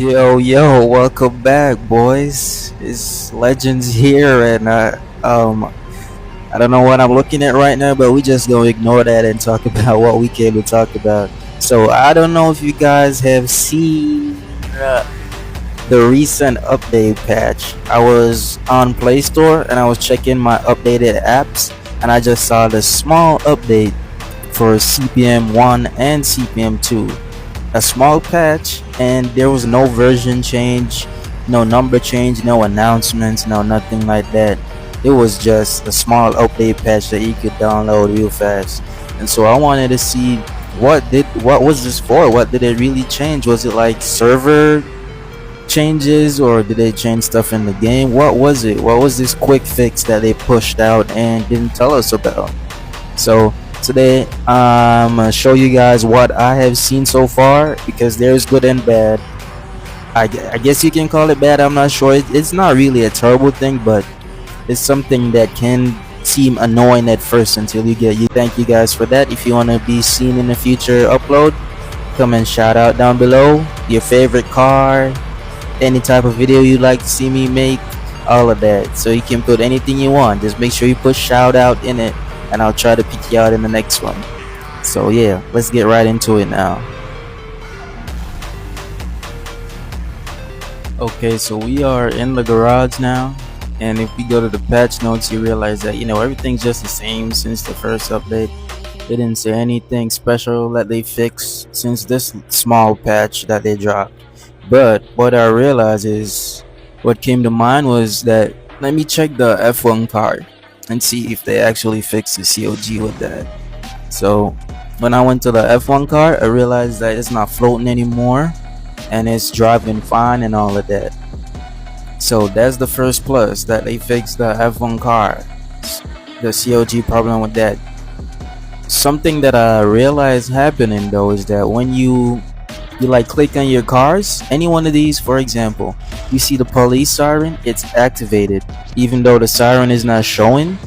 Yo, yo, welcome back, boys. It's Legends here, and I don't know what I'm looking at right now, but we just gonna ignore that and talk about what we came to talk about. So I don't know if you guys have seen the recent update patch. I was on Play Store and I was checking my updated apps, and I just saw the small update for CPM 1 and CPM 2. A small patch, and there was no version change, no number change, no announcements, no nothing like that. It was just a small update patch that you could download real fast. And so I wanted to see what was this for? What did it really change? Was it like server changes, or did they change stuff in the game? What was it? What was this quick fix that they pushed out and didn't tell us about? So today I'm gonna show you guys what I have seen so far, because there's good and bad. I guess you can call it bad. I'm not sure. It's not really a terrible thing, but it's something that can seem annoying at first until you get you. Thank you guys for that. If you want to be seen in a future upload, come and shout out down below your favorite car, any type of video you'd like to see me make, all of that. So you can put anything you want. Just make sure you put shout out in it, and I'll try to pick you out in the next one. So yeah, let's get right into it now. Okay, so we are in the garage now, and if we go to the patch notes, you realize that everything's just the same since the first update. They didn't say anything special that they fixed since this small patch that they dropped. But what I realized is, what came to mind was that, let me check the F1 card and see if they actually fixed the COG with that. So when I went to the F1 car, I realized that it's not floating anymore and it's driving fine and all of that. So that's the first plus, that they fixed the F1 car, the COG problem with that. Something that I realized happening though is that when you like click on your cars, any one of these, for example, you see the police siren, it's activated. Even though the siren is not showing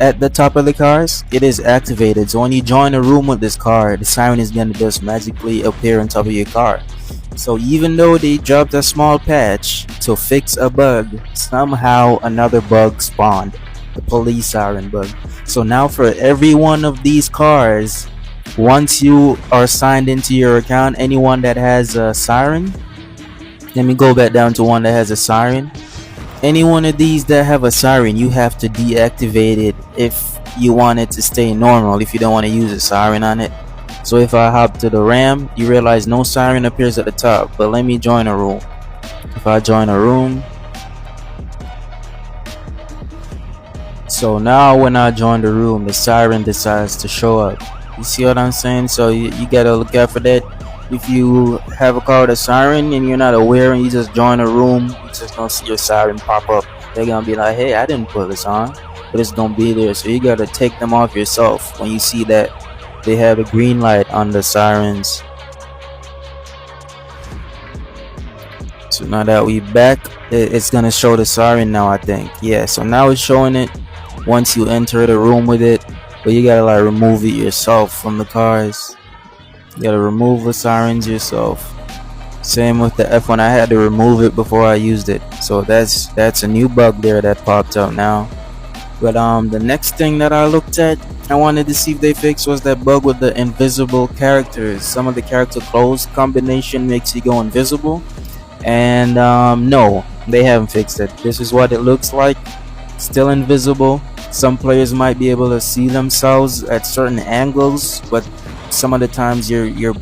at the top of the cars, it is activated. So when you join a room with this car, the siren is gonna just magically appear on top of your car. So even though they dropped a small patch to fix a bug, somehow another bug spawned, the police siren bug. So now for every one of these cars, once you are signed into your account, anyone that has a siren, let me go back down to one that has a siren. Any one of these that have a siren, you have to deactivate it if you want it to stay normal, if you don't want to use a siren on it. So if I hop to the RAM, you realize no siren appears at the top. But let me join a room. If I join a room, so now when I join the room, the siren decides to show up. You see what I'm saying? So you gotta look out for that. If you have a car with a siren and you're not aware and you just join a room, you just gonna see your siren pop up. They're gonna be like, hey, I didn't put this on, but it's gonna be there. So you gotta take them off yourself when you see that they have a green light on the sirens. So now that we back, it's gonna show the siren now, I think. Yeah, so now it's showing it once you enter the room with it, but you gotta like remove it yourself from the cars. You gotta remove the sirens yourself. Same with the F1, I had to remove it before I used it. So that's a new bug there that popped up now. But the next thing that I looked at, I wanted to see if they fixed, was that bug with the invisible characters. Some of the character clothes combination makes you go invisible, and no, they haven't fixed it. This is what it looks like, still invisible. Some players might be able to see themselves at certain angles, but some of the times your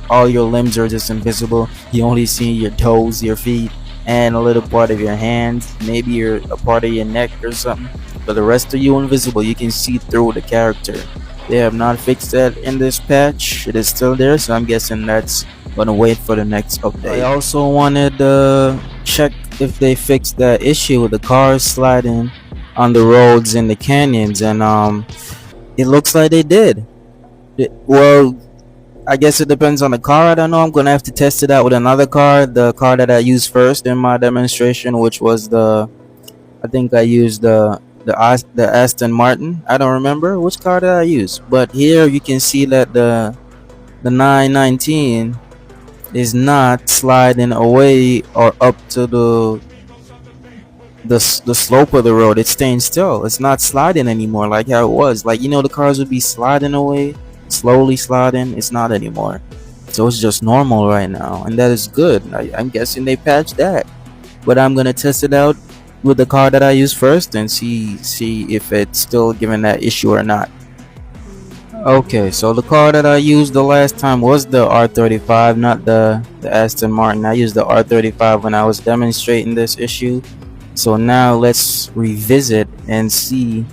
all your limbs are just invisible. You only see your toes, your feet, and a little part of your hands, maybe a part of your neck or something, but the rest of you invisible. You can see through the character. They have not fixed that in this patch. It is still there, so I'm guessing that's gonna wait for the next update. I also wanted to check if they fixed the issue with the cars sliding on the roads in the canyons, and it looks like they did. Well, I guess it depends on the car. I don't know. I'm gonna have to test it out with another car, the car that I used first in my demonstration, which was I think I used the Aston Martin. I don't remember which car did I use, but here you can see that the 919 is not sliding away or up to the slope of the road. It's staying still. It's not sliding anymore like how it was. Like, the cars would be sliding away, slowly sliding. It's not anymore. So it's just normal right now, and that is good. I'm guessing they patched that, but I'm gonna test it out with the car that I use first and see if it's still giving that issue or not. Okay, so the car that I used the last time was the R35, not the Aston Martin. I used the R35 when I was demonstrating this issue. So now let's revisit and see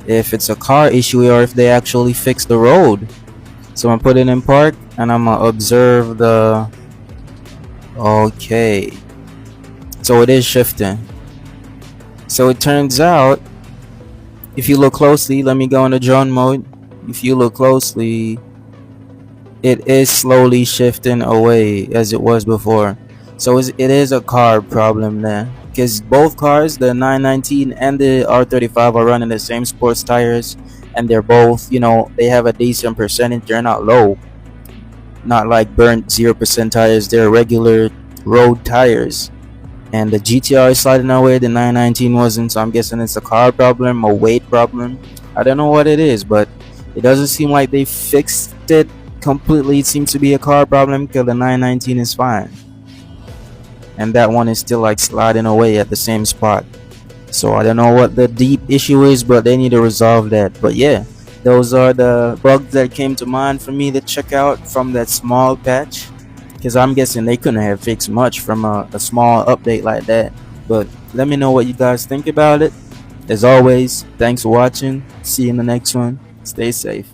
if it's a car issue or if they actually fixed the road. So I'm gonna put it in park and I'm gonna observe the. Okay, so it is shifting. So it turns out, if you look closely, let me go into drone mode. If you look closely, it is slowly shifting away as it was before. So it is a car problem there, because both cars, the 919 and the R35, are running the same sports tires, and they're both, they have a decent percentage. They're not low, not like burnt 0% tires. They're regular road tires. And the GTR is sliding away, the 919 wasn't. So I'm guessing it's a car problem, a weight problem. I don't know what it is, but it doesn't seem like they fixed it completely. It seems to be a car problem because the 919 is fine, and that one is still like sliding away at the same spot. So I don't know what the deep issue is, but they need to resolve that. But yeah, those are the bugs that came to mind for me to check out from that small patch, because I'm guessing they couldn't have fixed much from a small update like that. But let me know what you guys think about it. As always, thanks for watching. See you in the next one. Stay safe.